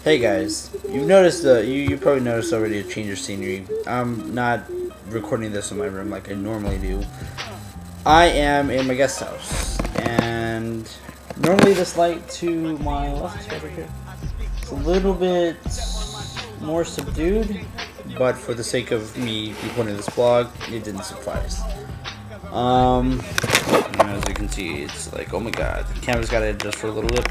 Hey guys, you've noticed you probably noticed already a change of scenery. I'm not recording this in my room like I normally do. I am in my guest house, and normally this light to my left over here, it's a little bit more subdued, but for the sake of me recording this vlog, it didn't suffice. As you can see, it's like, oh my god, the camera's got to adjust for a little bit.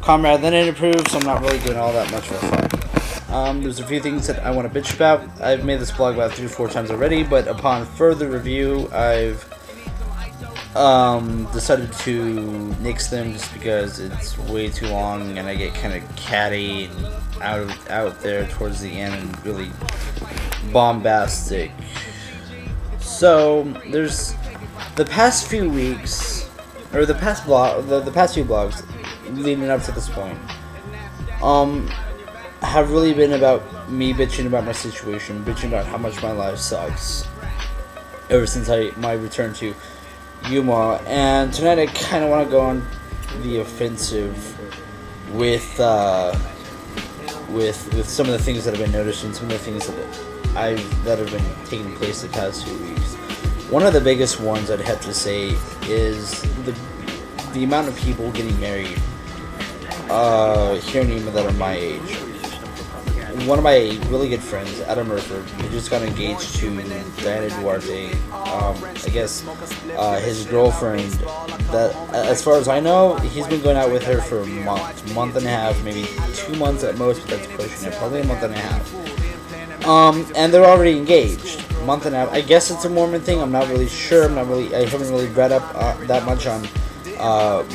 Comrade then it improved, so I'm not really doing all that much of a fight. There's a few things that I want to bitch about. I've made this blog about 3 or 4 times already, but upon further review, I've decided to nix them just because it's way too long and I get kind of catty and out there towards the end and really bombastic. So there's the past few weeks, or the past few blogs leading up to this point, have really been about me bitching about my situation, bitching about how much my life sucks ever since my return to Yuma. And tonight I kind of want to go on the offensive with some of the things that I've been noticing, some of the things that have been taking place the past few weeks. One of the biggest ones I'd have to say is the amount of people getting married here in Yuma that are my age. One of my really good friends, Adam Murford, he just got engaged to Diana Duarte. I guess his girlfriend, that as far as I know, he's been going out with her for a month and a half, maybe 2 months at most, but that's pushing it, probably a month and a half. And they're already engaged. Month and a half. I guess it's a Mormon thing. I'm not really sure. I haven't really read up that much on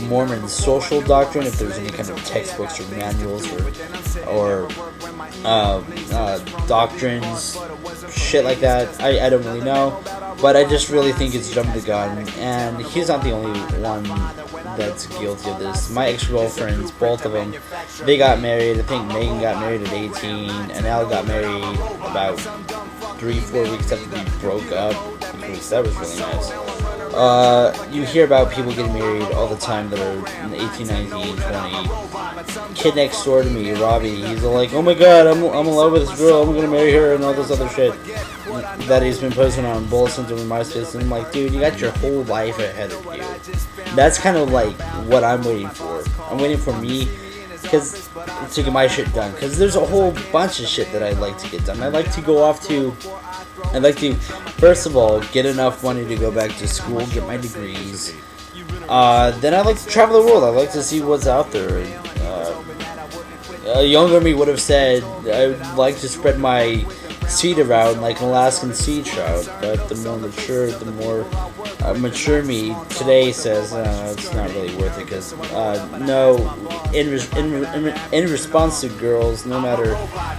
Mormon social doctrine, if there's any kind of textbooks or manuals or doctrines, shit like that. I don't really know, but I just really think it's jumping the gun, and he's not the only one that's guilty of this. My ex-girlfriends, both of them, they got married. I think Megan got married at 18, and Al got married about 3-4 weeks after we broke up, because that was really nice. You hear about people getting married all the time that are 18, 19, 20. Kid next door to me, Robbie, he's like, oh my god, I'm in love with this girl, I'm gonna marry her, and all this other shit that he's been posting on Bulletins over MySpace. And I'm like, dude, you got your whole life ahead of you. That's kind of like what I'm waiting for. I'm waiting for me to get my shit done, because there's a whole bunch of shit that I'd like to get done. I'd like to, first of all, get enough money to go back to school, get my degrees. Then I'd like to travel the world. I'd like to see what's out there. A younger me would have said I would like to spread my seed around like an Alaskan sea trout, but the more mature me today says it's not really worth it, because no, in response to girls, no matter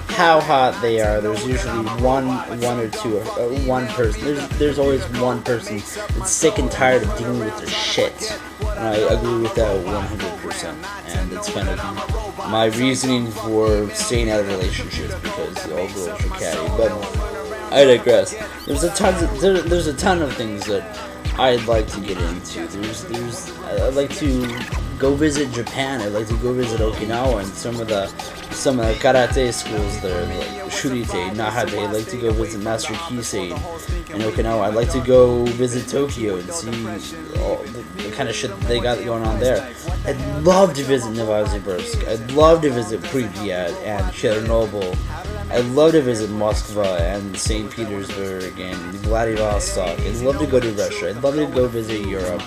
how hot they are, there's usually one or two, one person. There's always one person that's sick and tired of dealing with their shit. And I agree with that 100%. And it's kind of my reasoning for staying out of relationships, because all girls are catty. But I digress. There's a ton of things that I'd like to get into. I'd like to go visit Japan. I'd like to go visit Okinawa and some of the karate schools there, like Shurite, Nahate. I'd like to go visit Master Kisei in Okinawa. I'd like to go visit Tokyo and see all the kind of shit that they got going on there. I'd love to visit Novosibirsk. I'd love to visit Pripyat and Chernobyl. I'd love to visit Moscow and St. Petersburg and Vladivostok. I'd love to go to Russia. I'd love to go visit Europe.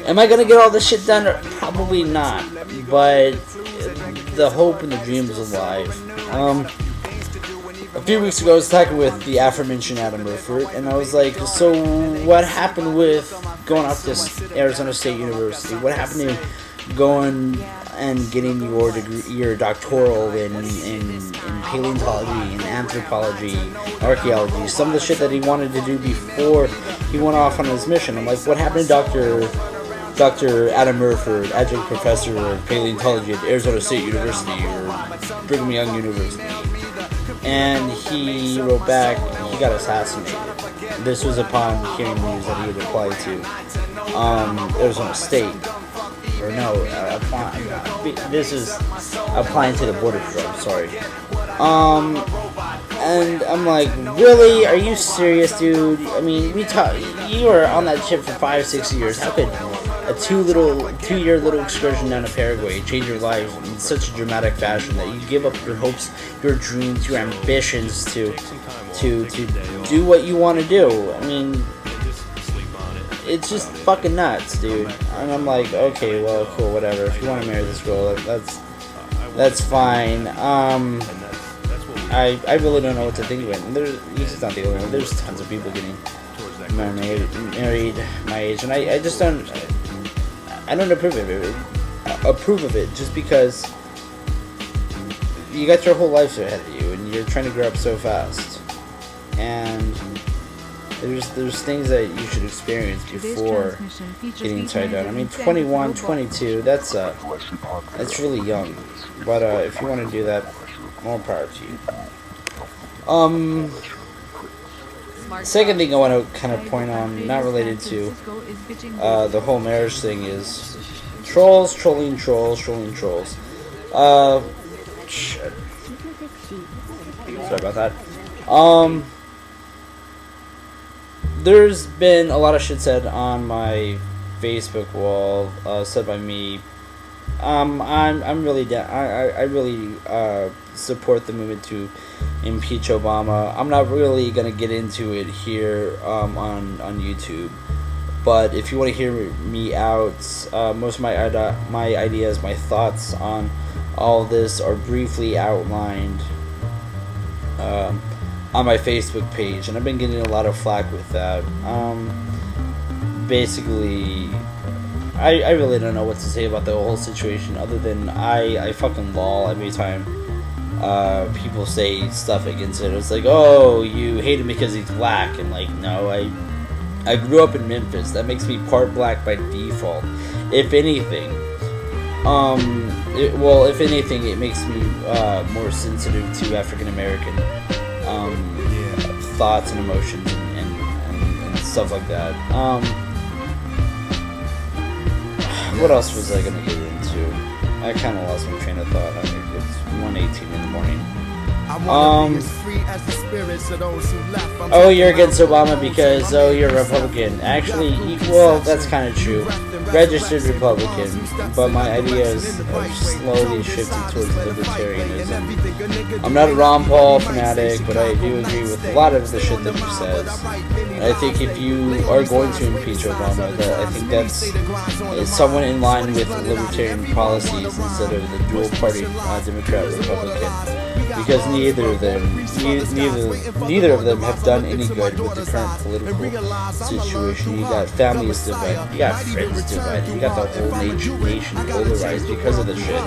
Am I gonna get all this shit done? Probably not. But the hope and the dream is alive. A few weeks ago, I was talking with the aforementioned Adam Murford, and I was like, so what happened with going off to Arizona State University? What happened to going and getting your degree, your doctoral in paleontology and anthropology, archaeology, some of the shit that he wanted to do before he went off on his mission? I'm like, what happened to Dr. Adam Murford, adjunct professor of paleontology at Arizona State University or Brigham Young University? And he wrote back, he got assassinated. This was upon hearing news that he had applied to Arizona State. or no, this is applying to the Border Patrol, I'm sorry. And I'm like, really? Are you serious, dude? I mean, you were on that ship for 5-6 years. How could a 2-year little excursion down to Paraguay change your life in such a dramatic fashion that you give up your hopes, your dreams, your ambitions to do what you want to do? I mean, it's just fucking nuts, dude. And I'm like, okay, well, cool, whatever. If you want to marry this girl, that's fine. I really don't know what to think of it. And he's not the only one. There's tons of people getting married my age, and I just don't approve of it just because you got your whole life ahead of you, and you're trying to grow up so fast, and there's things that you should experience before getting tied down. I mean, 21, 22, that's really young, but if you want to do that, more power to you. Second thing I want to kind of point on, not related to the whole marriage thing, is trolling trolls. Shit. Sorry about that. There's been a lot of shit said on my Facebook wall, said by me. I'm really down. I really support the movement to impeach Obama. I'm not really gonna get into it here on YouTube, but if you want to hear me out, most of my ideas, my thoughts on all this are briefly outlined on my Facebook page, and I've been getting a lot of flack with that. Basically, I really don't know what to say about the whole situation other than I fucking lol every time people say stuff against it. It's like, oh, you hate him because he's black, and like, no, I grew up in Memphis. That makes me part black by default. If anything, if anything, it makes me more sensitive to African American thoughts and emotions and stuff like that. What else was I gonna get into? I kind of lost my train of thought. I think it's 1:18 in the morning. Oh, you're against Obama because, oh, you're a Republican. Actually, well, that's kind of true. Registered Republican, but my ideas are slowly shifting towards libertarianism. I'm not a Ron Paul fanatic, but I do agree with a lot of the shit that he says. I think if you are going to impeach Obama, I think that's someone in line with libertarian policies instead of the dual-party Democrat-Republican. Because neither of them have done any good with the current political situation. You got families divided, you got friends divided, you got the whole nation polarized because of the shit.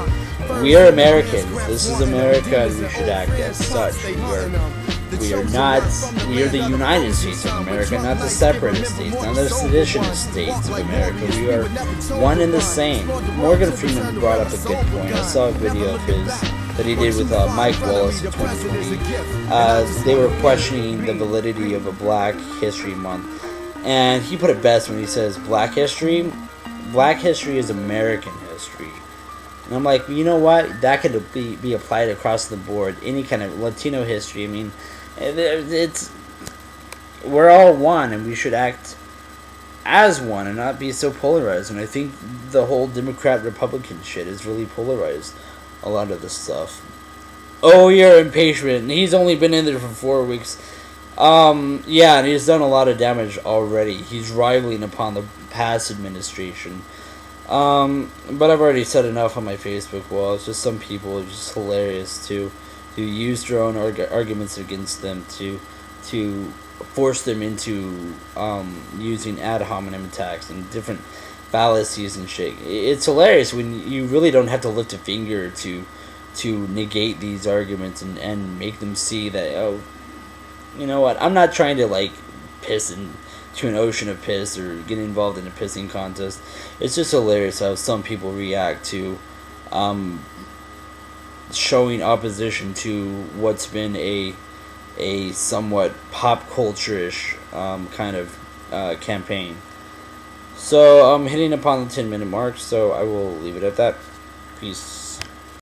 We are Americans. This is America, and we should act as such. We are the United States of America, not the separatist states, not the seditionist states of America. We are one and the same. Morgan Freeman brought up a good point. I saw a video of his that he did with Mike Wallace in 2020. They were questioning the validity of a Black History Month, and he put it best when he says Black history is American history. And I'm like, you know what? That could be applied across the board. Any kind of Latino history. I mean, we're all one, and we should act as one and not be so polarized. And I think the whole Democrat-Republican shit is really polarized. A lot of this stuff. Oh, you're impatient. He's only been in there for 4 weeks. Yeah, and he's done a lot of damage already. He's rivaling upon the past administration. But I've already said enough on my Facebook wall. It's just some people are just hilarious to use their own arguments against them to force them into using ad hominem attacks and different fallacies and shit. It's hilarious when you really don't have to lift a finger to negate these arguments and make them see that, oh, you know what, I'm not trying to like piss into an ocean of piss or get involved in a pissing contest. It's just hilarious how some people react to showing opposition to what's been a somewhat pop culture-ish kind of campaign. So I'm hitting upon the 10-minute mark, so I will leave it at that. Peace.